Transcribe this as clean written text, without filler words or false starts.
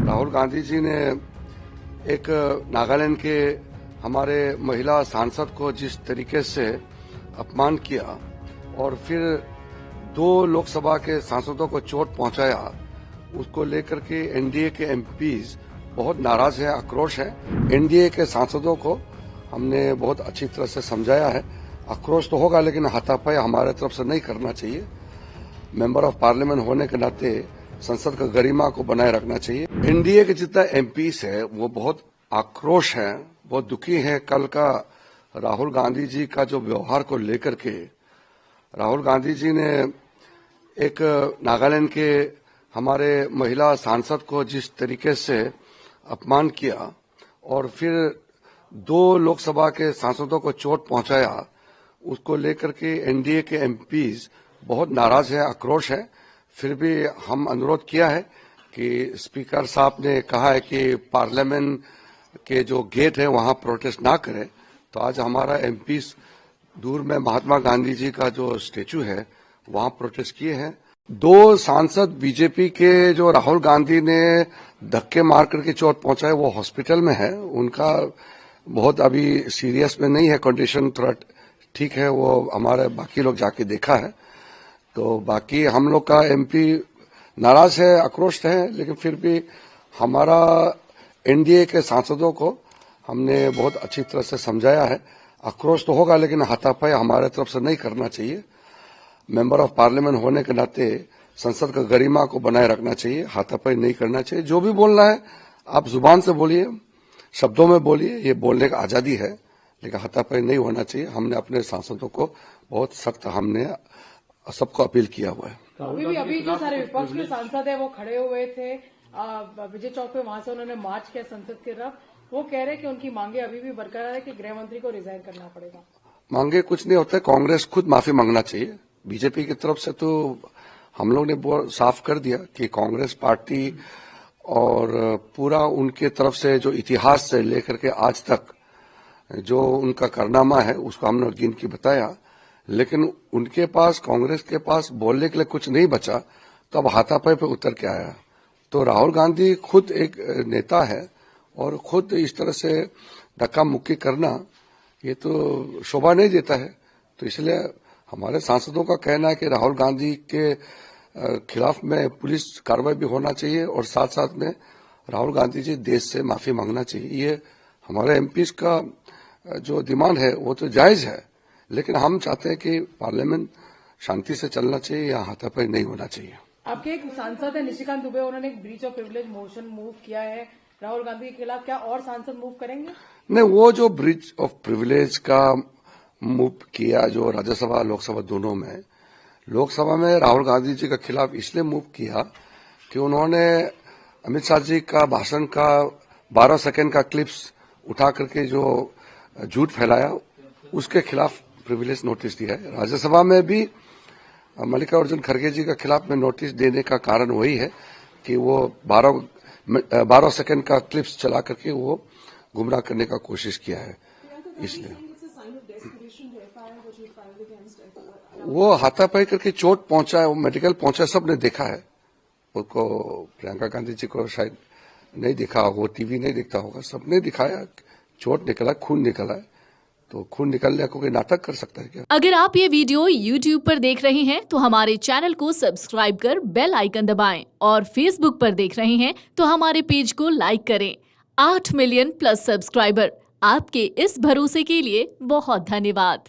राहुल गांधी जी ने एक नागालैंड के हमारे महिला सांसद को जिस तरीके से अपमान किया और फिर 2 लोकसभा के सांसदों को चोट पहुंचाया, उसको लेकर के एनडीए के एमपीज बहुत नाराज है, आक्रोश है। एनडीए के सांसदों को हमने बहुत अच्छी तरह से समझाया है। आक्रोश तो होगा, लेकिन हाथापाई हमारे तरफ से नहीं करना चाहिए। मेंबर ऑफ पार्लियामेंट होने के नाते संसद का गरिमा को बनाए रखना चाहिए। एनडीए के जितना एमपीस है वो बहुत आक्रोश है, बहुत दुखी है। कल का राहुल गांधी जी का जो व्यवहार को लेकर के, राहुल गांधी जी ने एक नागालैंड के हमारे महिला सांसद को जिस तरीके से अपमान किया और फिर 2 लोकसभा के सांसदों को चोट पहुंचाया, उसको लेकर के एनडीए के एमपीज बहुत नाराज है, आक्रोश है। फिर भी हम अनुरोध किया है कि स्पीकर साहब ने कहा है कि पार्लियामेंट के जो गेट है वहां प्रोटेस्ट ना करें, तो आज हमारा एमपीज दूर में महात्मा गांधी जी का जो स्टेचू है वहां प्रोटेस्ट किए हैं। 2 सांसद बीजेपी के जो राहुल गांधी ने धक्के मार करके चोट पहुंचाए वो हॉस्पिटल में है। उनका बहुत अभी सीरियस में नहीं है, कंडीशन थोड़ा ठीक है। वो हमारे बाकी लोग जाके देखा है, तो बाकी हम लोग का एमपी नाराज है, आक्रोश है, लेकिन फिर भी हमारा एनडीए के सांसदों को हमने बहुत अच्छी तरह से समझाया है। आक्रोश तो होगा, लेकिन हाथापाई हमारे तरफ से नहीं करना चाहिए। मेंबर ऑफ पार्लियामेंट होने के नाते संसद का गरिमा को बनाए रखना चाहिए, हाथापाई नहीं करना चाहिए। जो भी बोलना है आप जुबान से बोलिए, शब्दों में बोलिए, ये बोलने का आजादी है, लेकिन हाथापाई नहीं होना चाहिए। हमने अपने सांसदों को बहुत सख्त हमने सबको अपील किया हुआ है। अभी जो सारे विपक्ष के सांसद है वो खड़े हुए थे विजय चौक पे, वहां से उन्होंने मार्च किया संसद की तरफ। वो कह रहे हैं कि उनकी मांगे अभी भी बरकरार है कि गृह मंत्री को रिजाइन करना पड़ेगा। मांगे कुछ नहीं होता, कांग्रेस खुद माफी मांगना चाहिए। बीजेपी की तरफ से तो हम लोग ने साफ कर दिया कि कांग्रेस पार्टी और पूरा उनके तरफ से जो इतिहास से लेकर के आज तक जो उनका कारनामा है उसको हमने गिन के बताया, लेकिन उनके पास, कांग्रेस के पास बोलने के लिए कुछ नहीं बचा, तो अब हाथापाई पे उतर के आया। तो राहुल गांधी खुद एक नेता है और खुद इस तरह से धक्का मुक्की करना ये तो शोभा नहीं देता है। तो इसलिए हमारे सांसदों का कहना है कि राहुल गांधी के खिलाफ में पुलिस कार्रवाई भी होना चाहिए और साथ साथ में राहुल गांधी जी देश से माफी मांगना चाहिए। ये हमारे एमपीज का जो डिमांड है वो तो जायज है, लेकिन हम चाहते हैं कि पार्लियामेंट शांति से चलना चाहिए, या हाथापाई नहीं होना चाहिए। आपके एक सांसद है निशिकांत दुबे, उन्होंने एक breach of privilege motion move किया है राहुल गांधी के खिलाफ। क्या और सांसद मूव करेंगे? नहीं, वो जो ब्रीच ऑफ प्रिविलेज का मूव किया जो राज्यसभा लोकसभा दोनों में, लोकसभा में राहुल गांधी जी के खिलाफ इसलिए मूव किया कि उन्होंने अमित शाह जी का भाषण का 12 सेकंड का क्लिप्स उठा करके जो झूठ फैलाया, उसके खिलाफ प्रिविलेज नोटिस दिया है। राज्यसभा में भी मल्लिकार्जुन खड़गे जी के खिलाफ में नोटिस देने का कारण वही है कि वो 12 सेकंड का क्लिप्स चला करके वो गुमराह करने का कोशिश किया है। इसलिए वो हाथापाई करके चोट पहुंचा है, वो मेडिकल पहुंचा, सबने देखा है उसको। प्रियंका गांधी जी को शायद नहीं दिखा होगा, वो टीवी नहीं देखता होगा, सबने दिखाया। चोट निकला, खून निकला है, तो खून निकलने को कोई नाटक कर सकता है क्या? अगर आप ये वीडियो YouTube पर देख रहे हैं तो हमारे चैनल को सब्सक्राइब कर बेल आइकन दबाएं, और Facebook पर देख रहे हैं तो हमारे पेज को लाइक करें। 8 मिलियन प्लस सब्सक्राइबर, आपके इस भरोसे के लिए बहुत धन्यवाद।